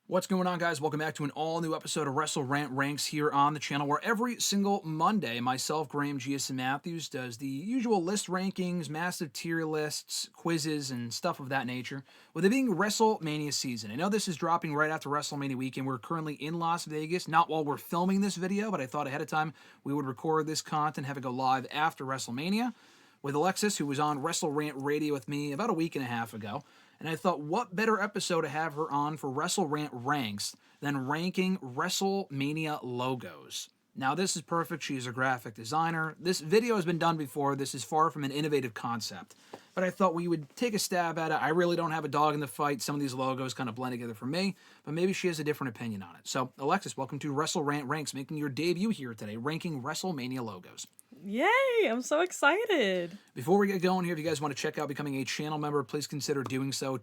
What's going on, guys? Welcome back to an all-new episode of WrestleRant Ranks here on the channel, where every single Monday, myself, Graham, Gias, and Matthews does the usual list rankings, massive tier lists, quizzes, and stuff of that nature, with it being WrestleMania season. I know this is dropping right after WrestleMania weekend. We're currently in Las Vegas, not while we're filming this video, but I thought ahead of time we would record this content, have it go live after WrestleMania, with Alexis, who was on WrestleRant Radio with me about a week and a half ago. And I thought, what better episode to have her on for WrestleRant Ranks than ranking WrestleMania logos? Now, this is perfect. She is a graphic designer. This video has been done before. This is far from an innovative concept. But I thought we would take a stab at it. I really don't have a dog in the fight. Some of these logos kind of blend together for me, but maybe she has a different opinion on it. So, Alexis, welcome to WrestleRant Ranks, making your debut here today, ranking WrestleMania logos. Yay! I'm so excited. Before we get going here, if you guys want to check out becoming a channel member, please consider doing so.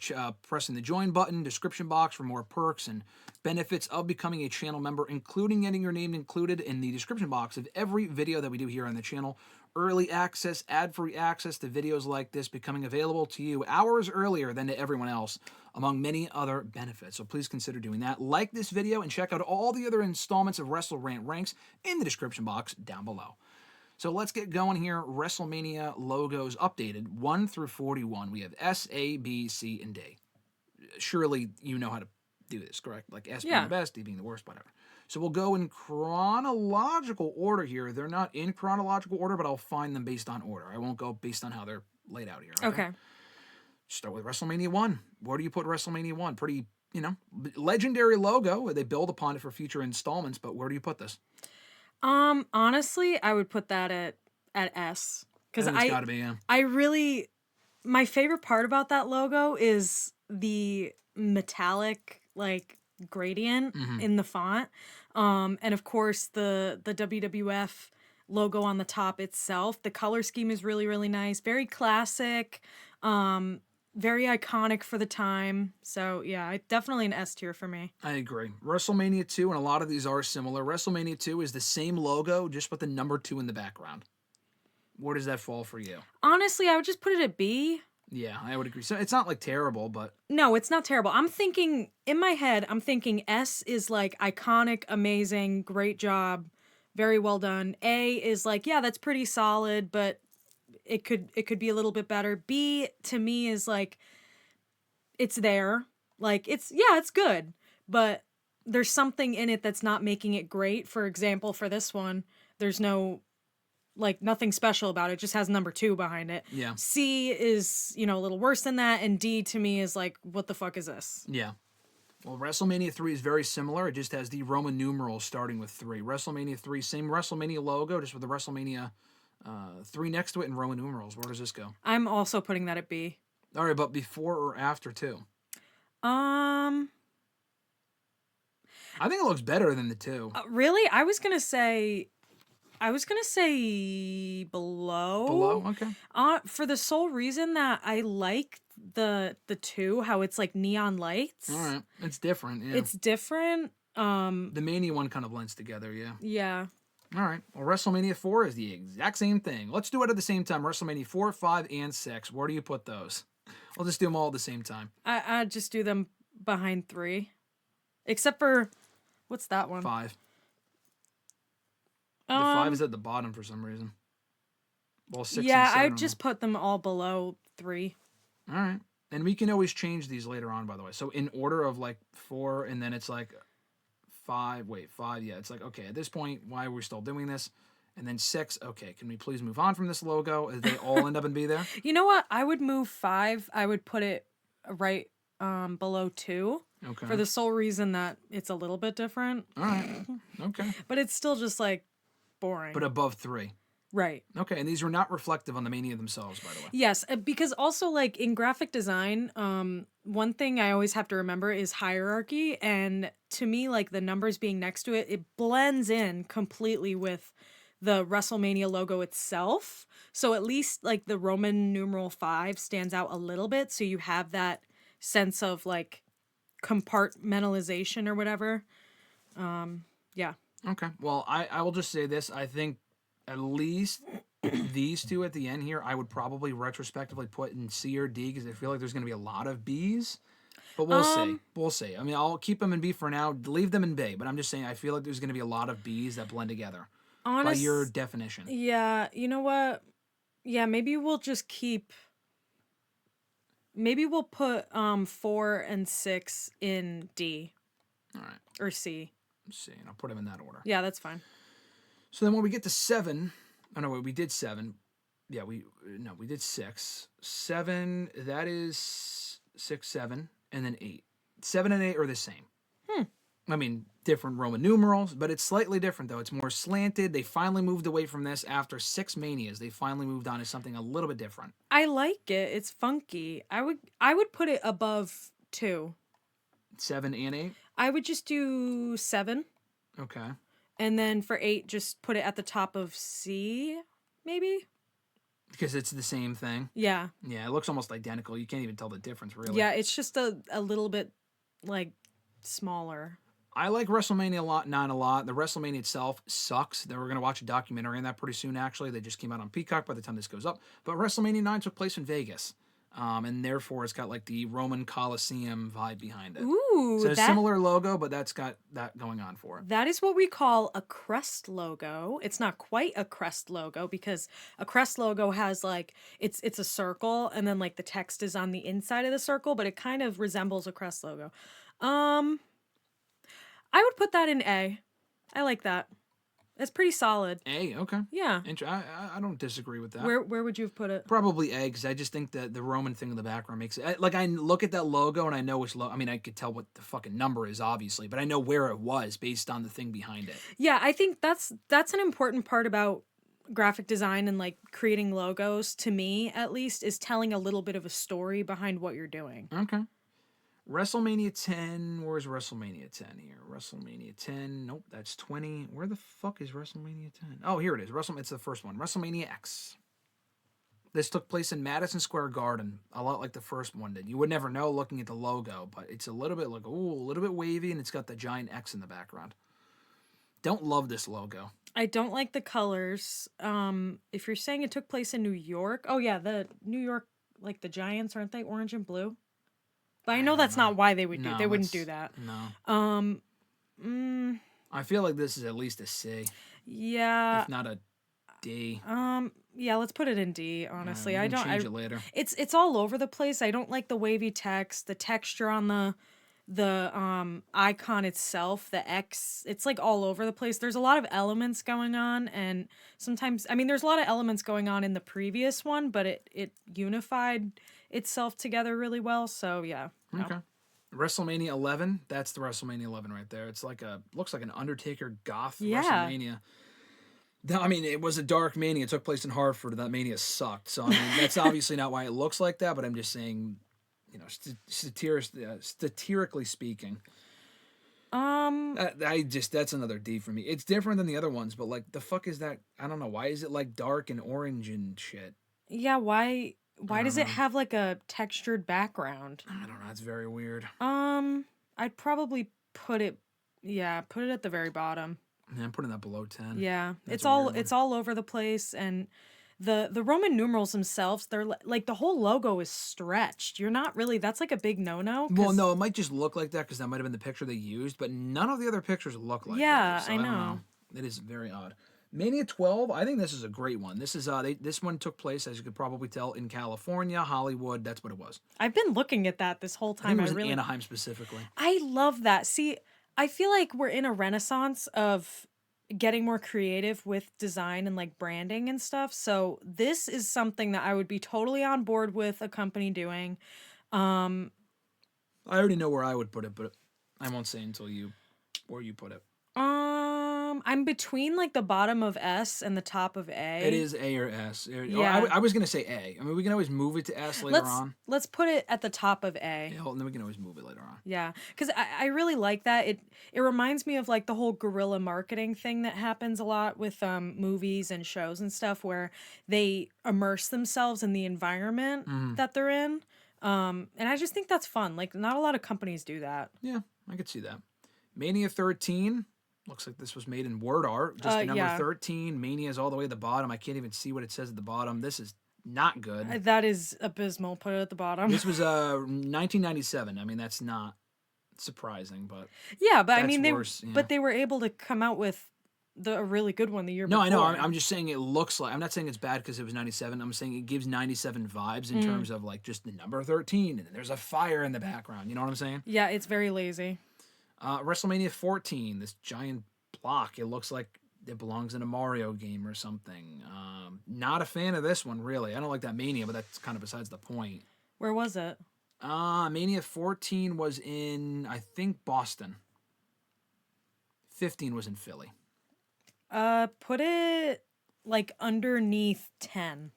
Pressing the join button, description box for more perks and benefits of becoming a channel member, including getting your name included in the description box of every video that we do here on the channel. Early access, ad-free access to videos like this becoming available to you hours earlier than to everyone else, among many other benefits. So please consider doing that. Like this video and check out all the other installments of WrestleRant Ranks in the description box down below. So let's get going here. WrestleMania logos updated 1 through 41. We have S, A, B, C, and D. Surely you know how to do this, correct? Like S being the best, D being the worst, whatever. So we'll go in chronological order here. They're not in chronological order, but I'll find them based on order. I won't go based on how they're laid out here. Okay. Start with WrestleMania 1. Where do you put WrestleMania 1? Pretty, legendary logo. They build upon it for future installments, but where do you put this? Honestly, I would put that at S. Because it's gotta be, yeah. I really, my favorite part about that logo is the metallic, gradient in the font. And of course, the WWF logo on the top itself. The color scheme is really, really nice. Very classic. Very iconic for the time. So, yeah, definitely an S tier for me. I agree. WrestleMania 2, and a lot of these are similar. WrestleMania 2 is the same logo, just with the number 2 in the background. Where does that fall for you? Honestly, I would just put it at B. Yeah, I would agree. So it's not, terrible, but... No, it's not terrible. I'm thinking, in my head, S is, iconic, amazing, great job, very well done. A is, yeah, that's pretty solid, but... It could be a little bit better. B to me is it's there. It's good, but there's something in it that's not making it great. For example, for this one, there's no nothing special about it. It just has number 2 behind it. Yeah. C is, a little worse than that, and D to me is what the fuck is this? Yeah. Well, WrestleMania 3 is very similar. It just has the Roman numerals starting with 3. WrestleMania 3, same WrestleMania logo, just with the WrestleMania 3 next to it in Roman numerals. Where does this go? I'm also putting that at B. All right, but before or after 2? I think it looks better than the 2. Really? I was gonna say below. Below? Okay. For the sole reason that I like the 2, how it's neon lights. All right. It's different, yeah. It's different. The Mania one kind of blends together, yeah. Yeah. All right. Well, WrestleMania 4 is the exact same thing. Let's do it at the same time. WrestleMania 4, 5, and 6. Where do you put those? I'll just do them all at the same time. I just do them behind 3. Except for, what's that one? 5. The 5 is at the bottom for some reason. Well, 6 yeah, and 7 I just put them all below 3. All right. And we can always change these later on, by the way. So in order of 4, and then it's 5, yeah, it's okay, at this point, why are we still doing this? And then 6, okay, can we please move on from this logo? They all end up in B there? You know what? I would move 5. I would put it right below 2. Okay. For the sole reason that it's a little bit different. All right. Okay. But it's still just, boring. But above 3. Right. Okay, and these are not reflective on the Mania themselves, by the way. Yes, because also, in graphic design, one thing I always have to remember is hierarchy, and to me, the numbers being next to it, it blends in completely with the WrestleMania logo itself. So at least, the Roman numeral 5 stands out a little bit, so you have that sense of, compartmentalization or whatever. Yeah. Okay, well, I will just say this. I think at least these 2 at the end here, I would probably retrospectively put in C or D, because I feel like there's going to be a lot of Bs. But we'll see. We'll see. I mean, I'll keep them in B for now. Leave them in B. But I'm just saying, I feel like there's going to be a lot of Bs that blend together. By your definition. Yeah, you know what? Yeah, maybe we'll just keep. Maybe we'll put 4 and 6 in D. All right. Or C. C, and I'll put them in that order. Yeah, that's fine. So then when we get to 7, oh no, wait, we did 7. Yeah, we did 6. 7, that is 6, 7, and then 8. 7 and 8 are the same. I mean, different Roman numerals, but it's slightly different, though. It's more slanted. They finally moved away from this after 6 Manias. They finally moved on to something a little bit different. I like it. It's funky. I would put it above 2. 7 and 8? I would just do 7. Okay. And then for 8, just put it at the top of C, maybe? Because it's the same thing? Yeah. Yeah, it looks almost identical. You can't even tell the difference, really. Yeah, it's just a little bit, like, smaller. I like WrestleMania 9 a lot. The WrestleMania itself sucks. We're going to watch a documentary on that pretty soon, actually. They just came out on Peacock by the time this goes up. But WrestleMania 9 took place in Vegas. And therefore, it's got like the Roman Coliseum vibe behind it. Ooh. So it's a similar logo, but that's got that going on for it. That is what we call a crest logo. It's not quite a crest logo because a crest logo has like, it's a circle and then like the text is on the inside of the circle, but it kind of resembles a crest logo. I would put that in A. I like that. That's pretty solid. A, okay. Yeah. I don't disagree with that. Where would you have put it? Probably A, because I just think that the Roman thing in the background makes it... I look at that logo and I know which logo... I mean, I could tell what the fucking number is, obviously, but I know where it was based on the thing behind it. Yeah, I think that's an important part about graphic design and, like, creating logos, to me, at least, is telling a little bit of a story behind what you're doing. Okay. WrestleMania 10, where's WrestleMania 10 here? WrestleMania 10, nope, that's 20. Where the fuck is WrestleMania 10? Oh, here it is. It's the first one. WrestleMania X. This took place in Madison Square Garden, a lot like the first one did. You would never know looking at the logo, but it's a little bit like, ooh, a little bit wavy, and it's got the giant X in the background. Don't love this logo. I don't like the colors. If you're saying it took place in New York, oh yeah, the New York, like the Giants, aren't they orange and blue? But I know that's not why they would do. They wouldn't do that. No. I feel like this is at least a C. Yeah. If not a D. Yeah, let's put it in D, honestly. I don't change it later. It's all over the place. I don't like the wavy text, the texture on the icon itself, the X. It's like all over the place. There's a lot of elements going on, and sometimes, I mean, there's a lot of elements going on in the previous one, but it unified itself together really well. So yeah. No. Okay. WrestleMania 11. That's the WrestleMania 11 right there. It's like looks like an Undertaker goth WrestleMania. I mean, it was a dark mania. It took place in Hartford. That mania sucked. So I mean, that's obviously not why it looks like that. But I'm just saying, you know, satirically speaking. That's another D for me. It's different than the other ones, but like, the fuck is that? I don't know. Why is it like dark and orange and shit? Yeah. Why does it have like a textured background? I don't know. It's very weird. I'd probably put it at the very bottom. Yeah, I'm putting that below 10. Yeah. It's all over the place, and the Roman numerals themselves, they're like, the whole logo is stretched. That's like a big no-no. Well, no, it might just look like that because that might have been the picture they used, but none of the other pictures look like that. Yeah, So I don't know. It is very odd. Mania 12, I think this is a great one. This is this one took place, as you could probably tell, in California, Hollywood. That's what it was. I've been looking at that this whole I time. think it was in Anaheim specifically. I love that. See, I feel like we're in a renaissance of getting more creative with design and like branding and stuff. So this is something that I would be totally on board with a company doing. I already know where I would put it, but I won't say until where you put it. I'm between like the bottom of S and the top of A. It is A or S. Yeah. I was gonna say A. I mean, we can always move it to S later on. Let's put it at the top of A. Yeah, and then we can always move it later on. Yeah, because I really like that. It reminds me of like the whole guerrilla marketing thing that happens a lot with movies and shows and stuff, where they immerse themselves in the environment that they're in. And I just think that's fun. Like, not a lot of companies do that. Yeah, I could see that. Mania 13. Looks like this was made in word art. Just the number 13. Mania is all the way at the bottom. I can't even see what it says at the bottom. This is not good. That is abysmal. Put it at the bottom. This was 1997. I mean, that's not surprising, but Yeah, but I that's mean worse. but they were able to come out with a really good one the year No, before. I know. I'm just saying it looks like. I'm not saying it's bad because it was 97. I'm saying it gives 97 vibes in terms of like just the number 13, and there's a fire in the background. You know what I'm saying? Yeah, it's very lazy. WrestleMania 14. This giant block. It looks like it belongs in a Mario game or something. Not a fan of this one, really. I don't like that Mania, but that's kind of besides the point. Where was it? Mania 14 was in, I think, Boston. 15 was in Philly. Put it like underneath 10.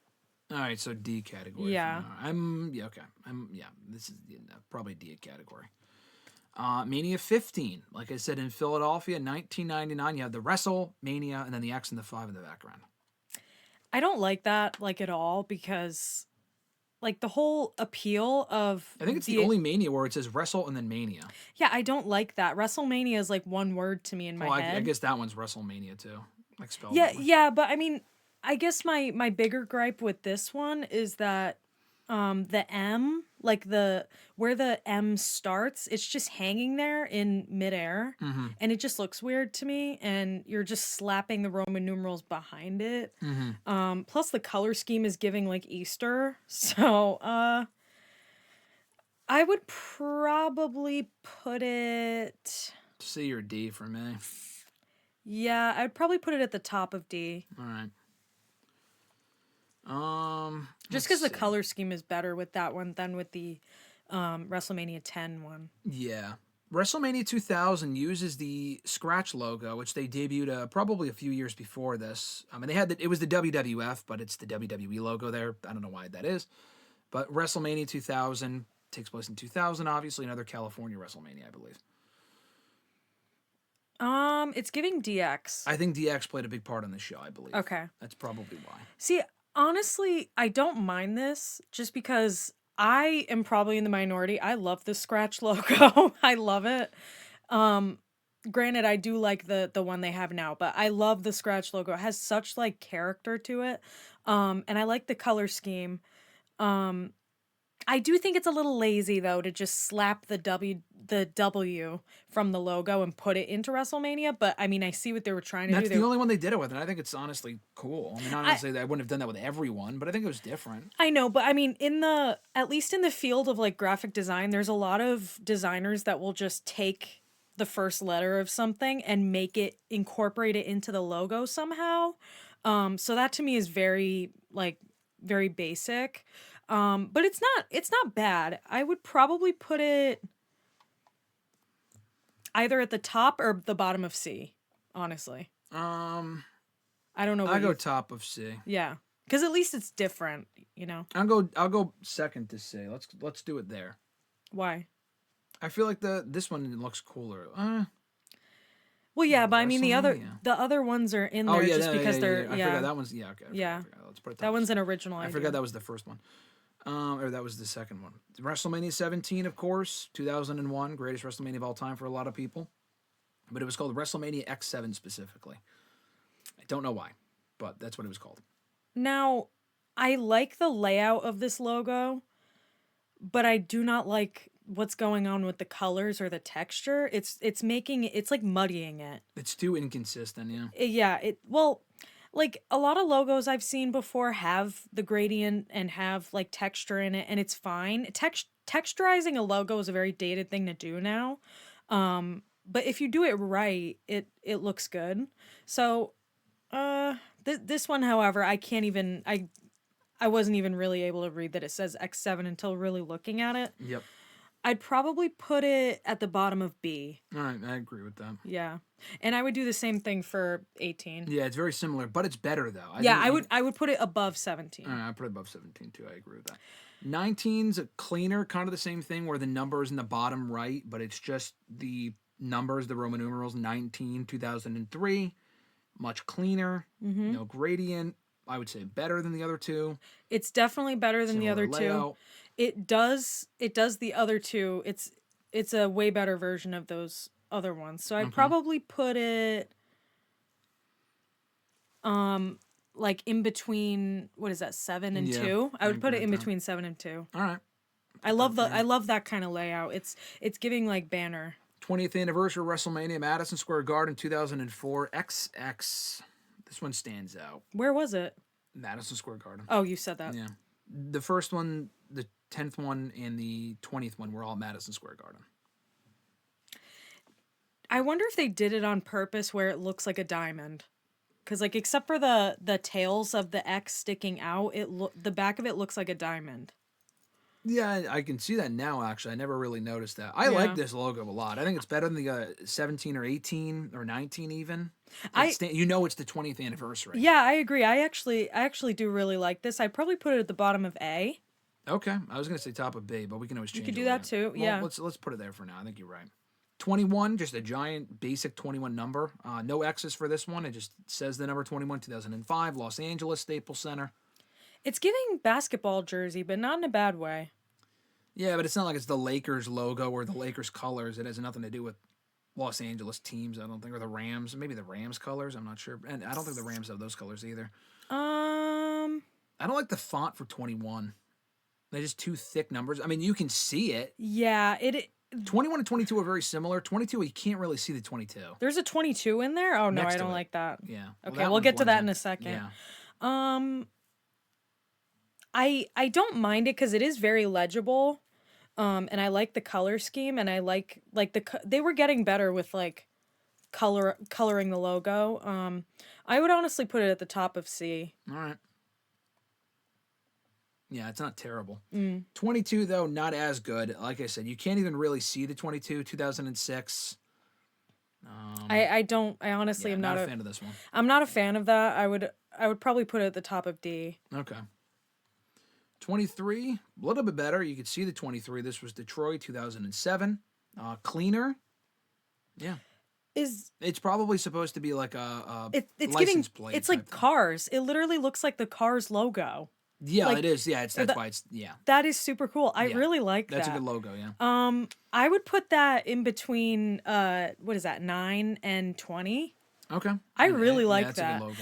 All right, so D category. Yeah. Okay. This is probably D category. Mania 15, like I said, in Philadelphia, 1999. You have the WrestleMania and then the X and the 5 in the background. I don't like that like at all because like the whole appeal of I think it's the only Mania where it says Wrestle and then Mania. Yeah, I don't like that. WrestleMania is like one word to me in my head. I guess that one's WrestleMania too. Like spelled Yeah, that way. yeah, but I mean, I guess my bigger gripe with this one is that the M, like where the M starts, it's just hanging there in midair, and it just looks weird to me. And you're just slapping the Roman numerals behind it. Plus, the color scheme is giving like Easter, so I would probably put it. C or D for me. Yeah, I'd probably put it at the top of D. All right. Just because the color scheme is better with that one than with the WrestleMania 10 one. Yeah. WrestleMania 2000 uses the scratch logo, which they debuted probably a few years before this. I mean, it was the WWF, but it's the WWE logo there. I don't know why that is. But WrestleMania 2000 takes place in 2000, obviously, another California WrestleMania, I believe. It's giving DX. I think DX played a big part on the show, I believe. Okay. That's probably why. See, honestly, I don't mind this just because I am probably in the minority. I love the scratch logo. I love it. Granted, I do like the one they have now, but I love the scratch logo. It has such like character to it. And I like the color scheme. I do think it's a little lazy though to just slap the W from the logo and put it into WrestleMania, but I mean I see what they were trying to do. That's the only one they did it with, and I think it's honestly cool. I mean, honestly, I wouldn't have done that with everyone, but I think it was different. I know, but I mean at least in the field of like graphic design, there's a lot of designers that will just take the first letter of something and incorporate it into the logo somehow. So that to me is very basic. But it's not bad. I would probably put it either at the top or the bottom of C, honestly. I don't know. I go top of C. Yeah, because at least it's different, you know. I'll go second to C. Let's do it there. Why? I feel like this one looks cooler. Well, yeah, but I mean the other ones are in there because they're. I forgot that one's okay. I forgot. Let's put it. That one's an original. I forgot that was the first one. Or that was the second one. WrestleMania 17, of course, 2001, greatest WrestleMania of all time for a lot of people. But it was called WrestleMania X7 specifically. I don't know why, but that's what it was called. Now, I like the layout of this logo, but I do not like what's going on with the colors or the texture. It's like muddying it. It's too inconsistent, yeah. Yeah, like a lot of logos I've seen before have the gradient and have like texture in it, and it's fine. Texturizing a logo is a very dated thing to do now. But if you do it right, it looks good. So, this one, however, I wasn't even really able to read that it says X7 until really looking at it. Yep. I'd probably put it at the bottom of B. All right, I agree with that. Yeah. And I would do the same thing for 18. Yeah, it's very similar, but it's better though. I would put it above 17. All right, I'd put it above 17 too. I agree with that. 19's a cleaner, kind of the same thing where the number is in the bottom right, but it's just the numbers, the Roman numerals, 19, 2003. Much cleaner, no gradient. I would say better than the other two. It's definitely better than the other two. It does the other two. It's a way better version of those other ones. So I'd probably put it like in between, what is that, 7 and 2? I would put it in between 7 and 2. All right. I love that kind of layout. It's giving like banner. 20th anniversary of WrestleMania, Madison Square Garden, 2004. XX. This one stands out. Where was it? Madison Square Garden. Oh, you said that. Yeah. The first one, the 10th one, and the 20th one were all Madison Square Garden. I wonder if they did it on purpose where it looks like a diamond. Because, like, except for the tails of the X sticking out, the back of it looks like a diamond. Yeah, I can see that now, actually. I never really noticed that. I like this logo a lot. I think it's better than the 17 or 18 or 19 even. You know it's the 20th anniversary. Yeah, I agree. I actually do really like this. I'd probably put it at the bottom of A. Okay. I was going to say top of B, but we can always change it. You could do that too, yeah. Let's put it there for now. I think you're right. 21, just a giant basic 21 number. No X's for this one. It just says the number 21, 2005, Los Angeles, Staples Center. It's giving basketball jersey, but not in a bad way. Yeah, but it's not like it's the Lakers logo or the Lakers colors. It has nothing to do with Los Angeles teams, I don't think, or the Rams. Maybe the Rams colors, I'm not sure. And I don't think the Rams have those colors either. I don't like the font for 21. They're just too thick numbers. I mean, you can see it. Yeah, 21 and 22 are very similar. 22, you can't really see the 22. There's a 22 in there? Oh, no, Next I don't to it. like that. Yeah. Okay, we'll get to that in a second. Yeah. I don't mind it because it is very legible. And I like the color scheme, and I like they were getting better with like coloring the logo. I would honestly put it at the top of C. All right. Yeah, it's not terrible. 22 though, not as good. Like I said, you can't even really see the 22. 2006. I honestly am not a fan of this one. I'm not a fan of that. I would probably put it at the top of D. Okay. 23, a little bit better. You could see the 23. This was Detroit, 2007. Cleaner. Yeah. It's probably supposed to be like a license plate. It's like Cars. It literally looks like the Cars logo. Yeah, it is. Yeah, that's why it's That is super cool. I really like that. That's a good logo, yeah. I would put that in between what is that, 9 and 20? Okay. I really like that's that. A good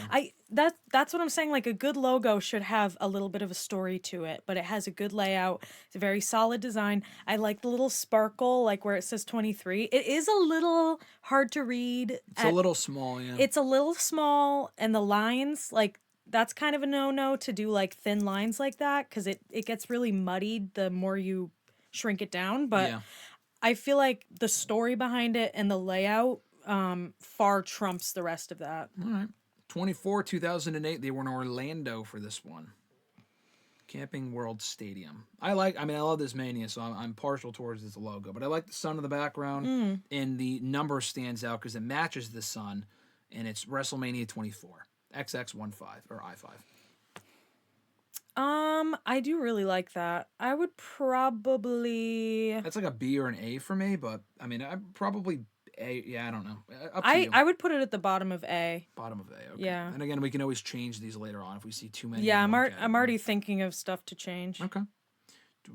logo. That's what I'm saying. Like, a good logo should have a little bit of a story to it, but it has a good layout. It's a very solid design. I like the little sparkle, like where it says 23. It is a little hard to read. It's a little small, yeah. It's a little small, and the lines, like, that's kind of a no-no to do like thin lines like that, because it gets really muddied the more you shrink it down. But I feel like the story behind it and the layout far trumps the rest of that. All right. 24, 2008, they were in Orlando for this one. Camping World Stadium. I love this Mania, so I'm partial towards this logo, but I like the sun in the background, and the number stands out because it matches the sun, and it's WrestleMania 24. XX15 or I5. I do really like that. I would probably... That's like a B or an A for me, but I mean, I probably A. Yeah, I don't know. Up to you. I would put it at the bottom of A. Bottom of A. Okay. Yeah. And again, we can always change these later on if we see too many. Yeah, I'm already thinking of stuff to change. Okay.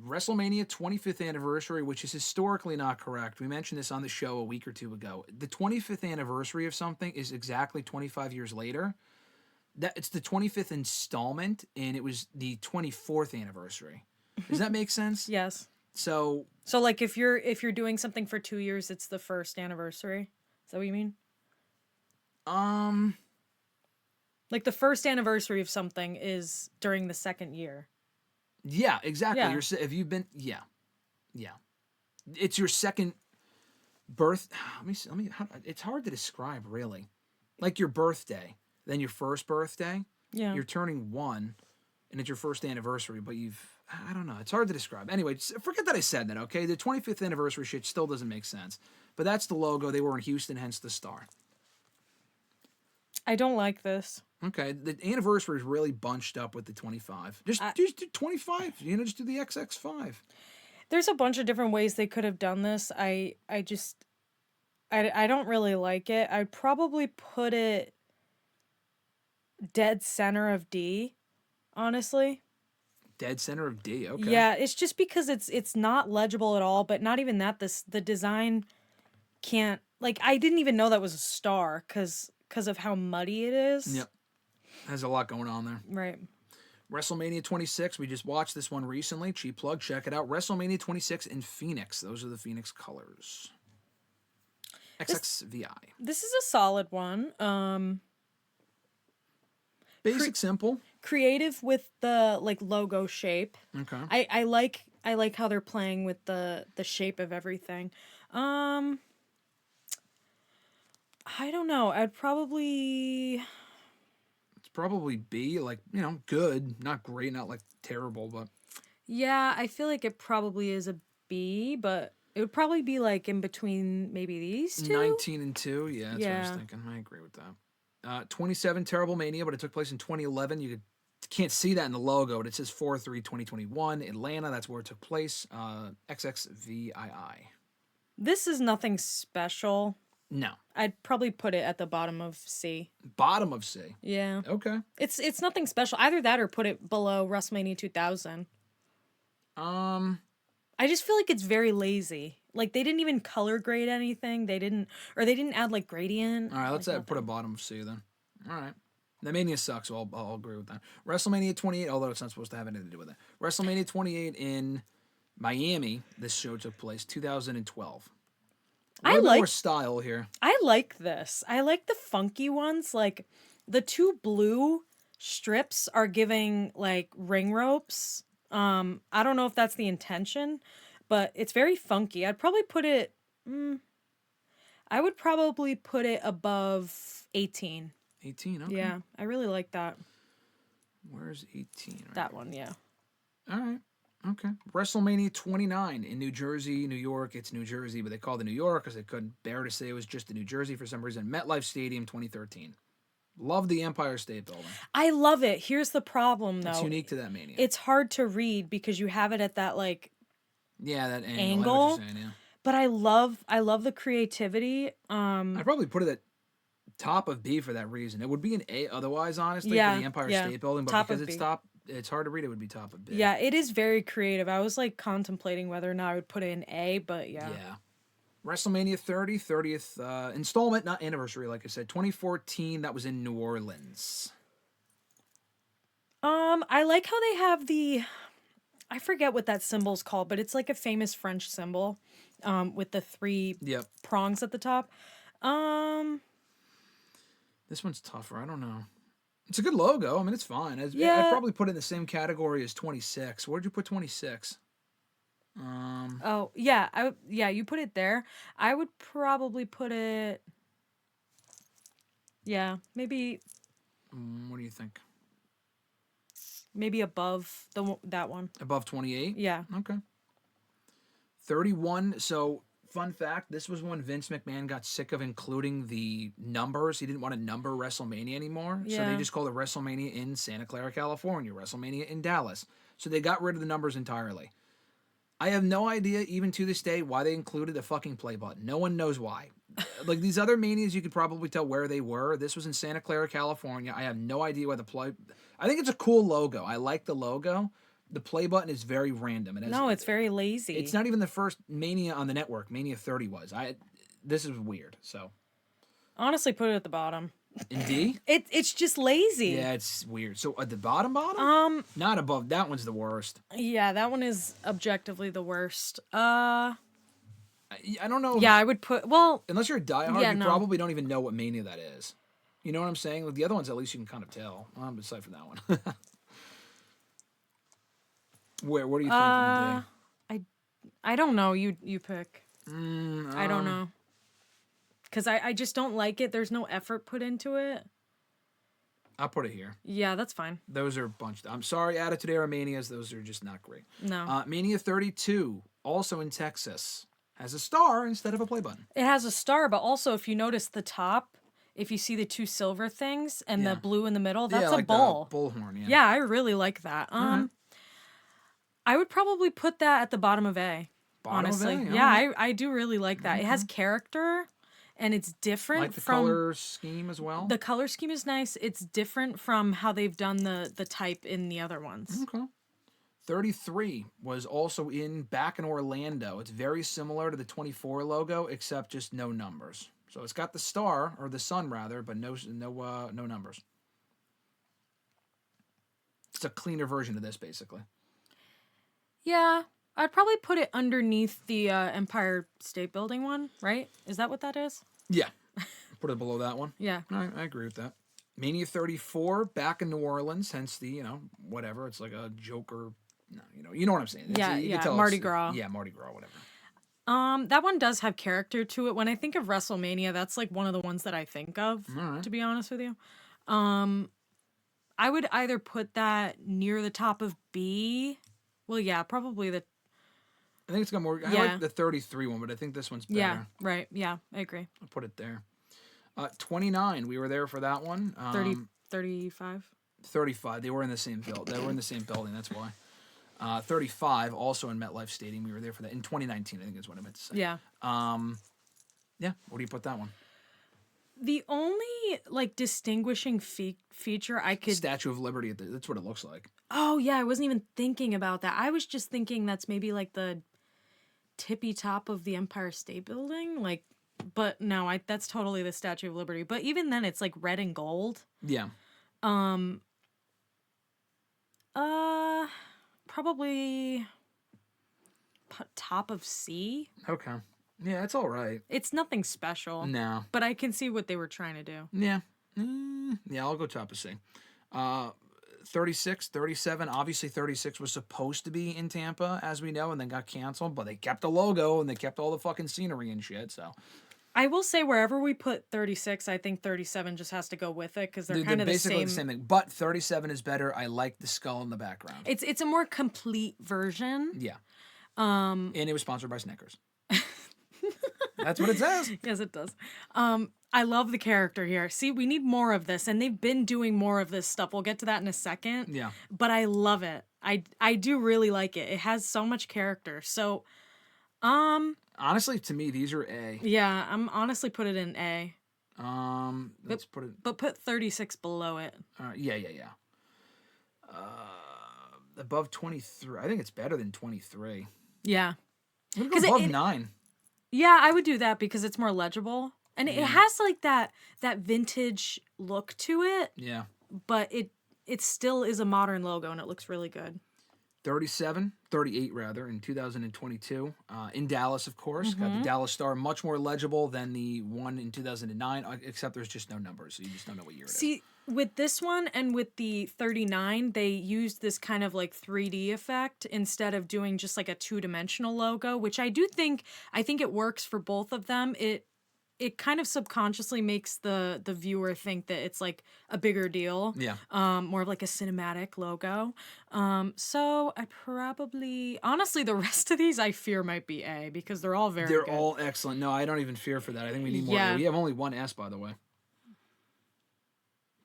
WrestleMania 25th anniversary, which is historically not correct. We mentioned this on the show a week or two ago. The 25th anniversary of something is exactly 25 years later. It's the 25th installment, and it was the 24th anniversary. Does that make sense? Yes. So like if you're doing something for 2 years, it's the first anniversary. Is that what you mean? Like the first anniversary of something is during the second year. Yeah, exactly. Yeah. Have you been? Yeah. It's your second birth. Let me. It's hard to describe, really. Like your birthday, then your first birthday. Yeah. You're turning 1, and it's your first anniversary, but I don't know. It's hard to describe. Anyway, forget that I said that, okay? The 25th anniversary shit still doesn't make sense. But that's the logo. They were in Houston, hence the star. I don't like this. Okay, the anniversary is really bunched up with the 25. Just do 25. Just do the XX5. There's a bunch of different ways they could have done this. I don't really like it. I'd probably put it dead center of D, honestly. Dead center of D, okay. Yeah, it's just because it's not legible at all, but not even that. The design can't, like, I didn't even know that was a star because of how muddy it is. Yep. Has a lot going on there. Right. WrestleMania 26, we just watched this one recently. Cheap plug, check it out. WrestleMania 26 in Phoenix. Those are the Phoenix colors. XXVI. This is a solid one. Basic, simple. Creative with the like logo shape. Okay. I like how they're playing with the shape of everything. I don't know. It's probably B, like, good, not great, not like terrible, but yeah, I feel like it probably is a B, but it would probably be like in between maybe these two. 19 and 2, yeah, that's what I was thinking. I agree with that. 27 Terrible Mania, but it took place in 2011. You can't see that in the logo, but it says 4/3/2021 Atlanta. That's where it took place. XXVII. This is nothing special. No. I'd probably put it at the bottom of C. Bottom of C. Yeah. Okay. It's nothing special. Either that or put it below WrestleMania 2000. I just feel like it's very lazy. Like they didn't even color grade anything. They didn't add like gradient. All right, let's put a bottom of C then. All right. The Mania sucks, so I'll agree with that. WrestleMania 28, although it's not supposed to have anything to do with it. WrestleMania 28 in Miami. This show took place 2012. A little bit more style here. I like this. I like the funky ones. Like the two blue strips are giving like ring ropes. I don't know if that's the intention, but it's very funky. I'd probably put it. I would probably put it above 18. 18. Okay. Yeah, I really like that. Where's 18? Right that here. one, yeah. All right. Okay. WrestleMania 29 in New Jersey, New York. It's New Jersey, but they called it New York because they couldn't bear to say it was just in New Jersey for some reason. MetLife Stadium 2013. Love the Empire State Building. I love it. Here's the problem, though. It's unique to that Mania. It's hard to read because you have it at that, like... Yeah, that angle. I know what you're saying, yeah. But I love the creativity. I'd probably put it at top of B for that reason. It would be an A otherwise, honestly, for the Empire State Building, but because it's hard to read, it would be top of B. Yeah, it is very creative. I was like contemplating whether or not I would put it in A, but yeah. Yeah. WrestleMania 30th installment, not anniversary, like I said. 2014, that was in New Orleans. I like how they have I forget what that symbol's called, but it's like a famous French symbol, with the 3 prongs at the top. This one's tougher. I don't know. It's a good logo. I mean, it's fine. I'd probably put it in the same category as 26. Where'd you put 26? Oh, yeah. You put it there. I would probably put it... Yeah, maybe... What do you think? Maybe above that one. Above 28? Yeah. Okay. 31. So... Fun fact, this was when Vince McMahon got sick of including the numbers. He didn't want to number WrestleMania anymore. Yeah. So they just called it WrestleMania in Santa Clara, California, WrestleMania in Dallas. So they got rid of the numbers entirely. I have no idea, even to this day, why they included a fucking play button. No one knows why. Like these other Manias, you could probably tell where they were. This was in Santa Clara, California. I have no idea why the play... I think it's a cool logo. I like the logo. The play button is very random. It's very lazy. It's not even the first Mania on the network. Mania 30 was. This is weird. So, honestly, put it at the bottom. In D? It's just lazy. Yeah, it's weird. So at the bottom? Not above. That one's the worst. Yeah, that one is objectively the worst. I don't know. Yeah, I would put... Well... Unless you're a diehard, you probably don't even know what Mania that is. You know what I'm saying? Like the other ones, at least you can kind of tell. Aside from that one. What do you think? I don't know. You pick. I don't know. Because I just don't like it. There's no effort put into it. I'll put it here. Yeah, that's fine. Those are bunched. I'm sorry, Attitude Era Manias. Those are just not great. No. Mania 32, also in Texas, has a star instead of a play button. It has a star, but also if you notice the top, if you see the 2 silver things and the blue in the middle, that's a bull. Bullhorn, yeah. Yeah, I really like that. I would probably put that at the bottom of A. Honestly. Of A? Yeah, I do really like that. It has character and it's different like the color scheme as well? The color scheme is nice. It's different from how they've done the type in the other ones. Okay. 33 was also back in Orlando. It's very similar to the 24 logo, except just no numbers. So it's got the star, or the sun rather, but no numbers. It's a cleaner version of this, basically. Yeah, I'd probably put it underneath the Empire State Building one, right? Is that what that is? Yeah. Put it below that one. Yeah. I agree with that. Mania 34, back in New Orleans, hence the, whatever. It's like a Joker. No, you know what I'm saying. You can tell Mardi Gras. Yeah, Mardi Gras, whatever. That one does have character to it. When I think of WrestleMania, that's like one of the ones that I think of, to be honest with you. I would either put that near the top of B. Well, yeah, probably the... I think it's got more... I like the 33 one, but I think this one's better. Yeah, right. Yeah, I agree. I'll put it there. 29, we were there for that one. 35? 35. They were in the same building. That's why. 35, also in MetLife Stadium. We were there for that in 2019. I think is what I meant to say. Yeah. Yeah. What do you put that one? The only distinguishing feature I could... Statue of Liberty. That's what it looks like. Oh yeah, I wasn't even thinking about that. I was just thinking that's maybe like the tippy top of the Empire State Building. But no, that's totally the Statue of Liberty. But even then, it's like red and gold. Yeah. Probably top of C. Okay. Yeah, it's all right. It's nothing special. No. But I can see what they were trying to do. Yeah. Yeah, I'll go top of C. 36, 37. Obviously, 36 was supposed to be in Tampa, as we know, and then got canceled. But they kept the logo and they kept all the fucking scenery and shit. So I will say wherever we put 36, I think 37 just has to go with it because they're kind of basically the same thing. But 37 is better. I like the skull in the background. It's a more complete version. Yeah. And it was sponsored by Snickers. That's what it says. Yes, it does. I love the character here. See, we need more of this, and they've been doing more of this stuff. We'll get to that in a second. Yeah. But I love it. I do really like it. It has so much character. So, honestly, to me, these are A. Yeah, I'm honestly put it in A. Let's put it. But put 36 below it. Yeah. Above 23. I think it's better than 23. Yeah. I'm gonna go above 9. Yeah, I would do that because it's more legible. And it has like that vintage look to it. Yeah. But it still is a modern logo and it looks really good. 38 rather, in 2022. In Dallas, of course. Got the Dallas Star, much more legible than the one in 2009, except there's just no numbers, so you just don't know what year it is. See, with this one and with the 39, they used this kind of like 3D effect instead of doing just like a two-dimensional logo, which I think it works for both of them. It kind of subconsciously makes the viewer think that it's like a bigger deal. Yeah. More of like a cinematic logo. So I probably... Honestly, the rest of these I fear might be A because they're all very good. They're all excellent. No, I don't even fear for that. I think we need more. Yeah. We have only one S, by the way.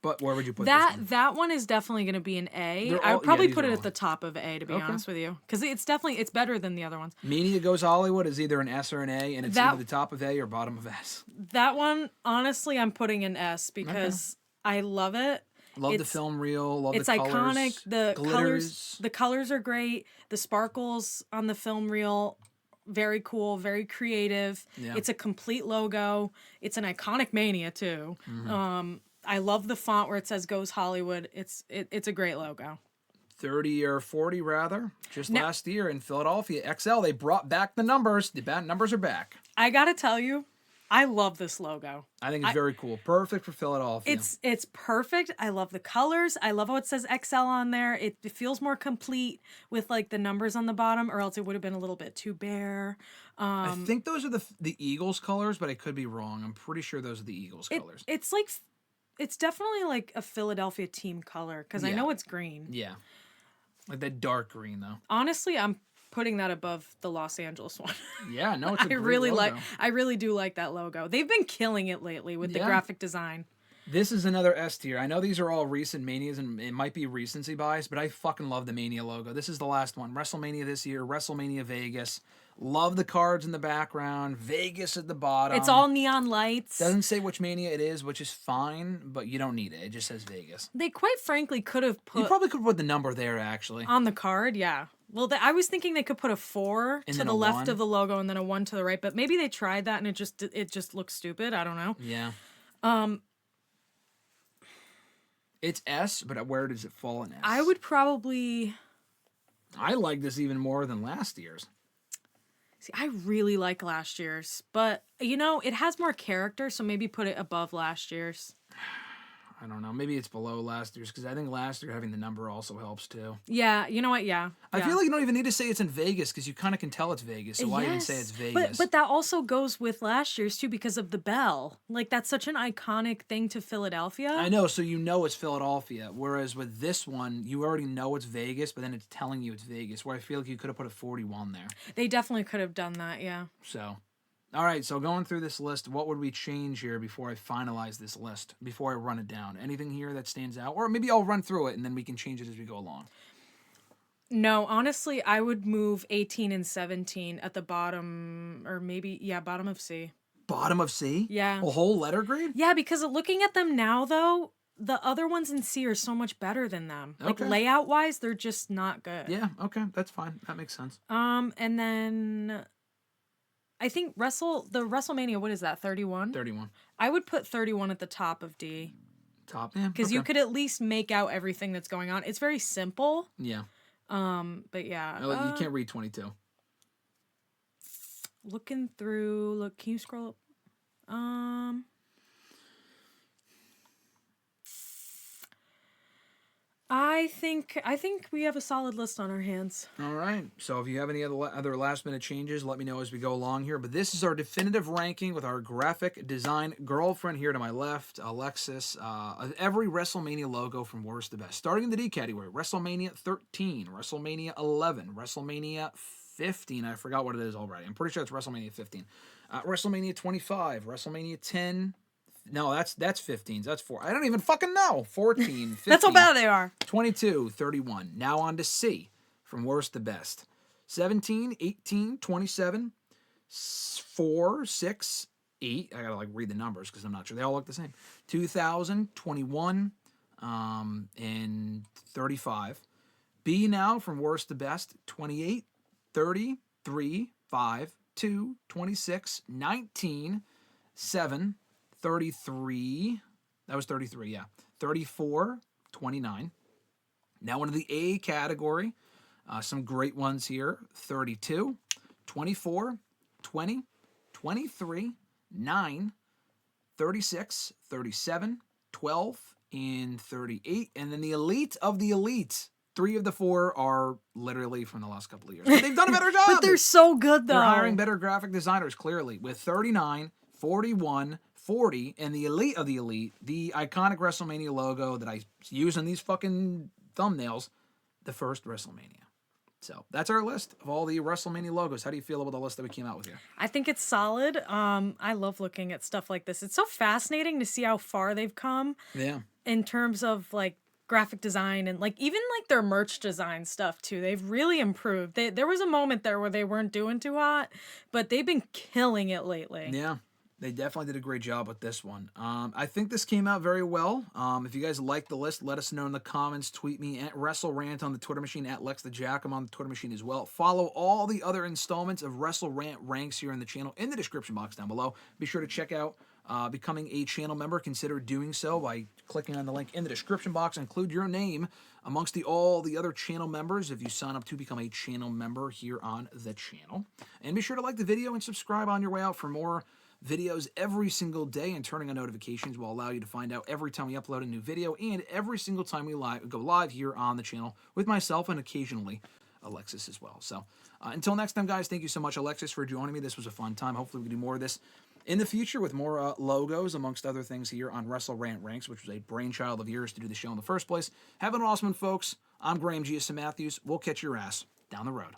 But where would you put this one? That one is definitely going to be an A. I would probably put it at the top of A, to be honest with you. Because it's better than the other ones. Mania Goes Hollywood is either an S or an A, and it's either the top of A or bottom of S. That one, honestly, I'm putting an S because I love it. Love the film reel. Love the colors. It's iconic. The colors are great. The sparkles on the film reel, very cool, very creative. Yeah. It's a complete logo. It's an iconic Mania too. I love the font where it says Goes Hollywood. It's a great logo. 30 or 40 rather. Last year in Philadelphia, XL, they brought back the numbers. The numbers are back. I got to tell you, I love this logo. I think it's very cool. Perfect for Philadelphia. It's perfect. I love the colors. I love how it says XL on there. It feels more complete with like the numbers on the bottom, or else it would have been a little bit too bare. I think those are the Eagles colors, but I could be wrong. I'm pretty sure those are the Eagles colors. It's definitely like a Philadelphia team color because I know it's green. Yeah. Like that dark green, though. Honestly, I'm putting that above the Los Angeles one. Yeah, no, it's a great logo. I really do like that logo. They've been killing it lately with the graphic design. This is another S tier. I know these are all recent Manias, and it might be recency bias, but I fucking love the Mania logo. This is the last one. WrestleMania this year, WrestleMania Vegas. Love the cards in the background. Vegas at the bottom. It's all neon lights. Doesn't say which Mania it is, which is fine, but you don't need it. It just says Vegas. They quite frankly could have put... You probably could put the number there, actually. On the card, yeah. Well, I was thinking they could put a 4 to the left of the logo and then a 1 to the right, but maybe they tried that and it just looks stupid. I don't know. Yeah. It's S, but where does it fall in S? I would probably... I like this even more than last year's. See, I really like last year's, but, you know, it has more character, so maybe put it above last year's. I don't know. Maybe it's below last year's because I think last year having the number also helps too. Yeah, you know what? Yeah. I feel like you don't even need to say it's in Vegas because you kind of can tell it's Vegas. So why even say Yes, it's Vegas? But that also goes with last year's too because of the bell. Like that's such an iconic thing to Philadelphia. I know, so you know it's Philadelphia. Whereas with this one, you already know it's Vegas, but then it's telling you it's Vegas. Where I feel like you could have put a 41 there. They definitely could have done that. Yeah. So, all right. So going through this list, what would we change here before I finalize this list? Before I run it down, anything here that stands out, or maybe I'll run through it and then we can change it as we go along. No, honestly, I would move 18 and 17 at the bottom, or maybe bottom of C. Bottom of C? Yeah. A whole letter grade? Yeah, because looking at them now, though, the other ones in C are so much better than them. Like Okay. layout wise, they're just not good. Yeah. Okay, that's fine. That makes sense. And then I think the WrestleMania, what is that? 31. 31. I would put 31 at the top of D Top. Yeah. because you could at least make out everything that's going on. It's very simple. Yeah. But yeah. You can't read 22. Looking through. Can you scroll up? I think we have a solid list on our hands. All right. So if you have any other last minute changes, let me know as we go along here. But this is our definitive ranking with our graphic design girlfriend here to my left, Alexis. Every WrestleMania logo from worst to best. Starting in the D category, WrestleMania 13, WrestleMania 11, WrestleMania 15. I forgot what it is already. I'm pretty sure it's WrestleMania 15. WrestleMania 25, WrestleMania 10. No, that's 15s. That's 4. I don't even fucking know. 14, 15. That's how bad they are. 22, 31. Now on to C, from worst to best. 17, 18, 27, 4, 6, 8. I gotta read the numbers because I'm not sure. They all look the same. 2000, 21, and 35. B now from worst to best. 28, 30, 3, 5, 2, 26, 19, 7, 33. That was 33, yeah. 34, 29. Now into the A category. Some great ones here. 32, 24, 20, 23, 9, 36, 37, 12, and 38. And then the elite of the elites. 3 of the 4 are literally from the last couple of years. But they've done a better job. But they're so good, though. They're hiring better graphic designers, clearly. With 39, 41, 40, and the elite of the elite, the iconic WrestleMania logo that I use in these fucking thumbnails, the first WrestleMania. So that's our list of all the WrestleMania logos. How do you feel about the list that we came out with here? I think it's solid. I love looking at stuff like this. It's so fascinating to see how far they've come. Yeah. In terms of graphic design and even their merch design stuff too. They've really improved. There was a moment there where they weren't doing too hot, but they've been killing it lately. Yeah. They definitely did a great job with this one. I think this came out very well. If you guys like the list, let us know in the comments. Tweet me at WrestleRant on the Twitter machine, at DiGiacomo on the Twitter machine as well. Follow all the other installments of WrestleRant Ranks here in the channel in the description box down below. Be sure to check out becoming a channel member. Consider doing so by clicking on the link in the description box. Include your name amongst all the other channel members if you sign up to become a channel member here on the channel. And be sure to like the video and subscribe on your way out for more videos every single day, and turning on notifications will allow you to find out every time we upload a new video and every single time we go live here on the channel with myself and occasionally Alexis as well. So until next time, guys, thank you so much, Alexis, for joining me. This was a fun time. Hopefully we can do more of this in the future with more logos, amongst other things, here on WrestleRant Ranks, which was a brainchild of yours to do the show in the first place. Have an awesome one, folks. I'm Graham G.S. Matthews. We'll catch your ass down the road.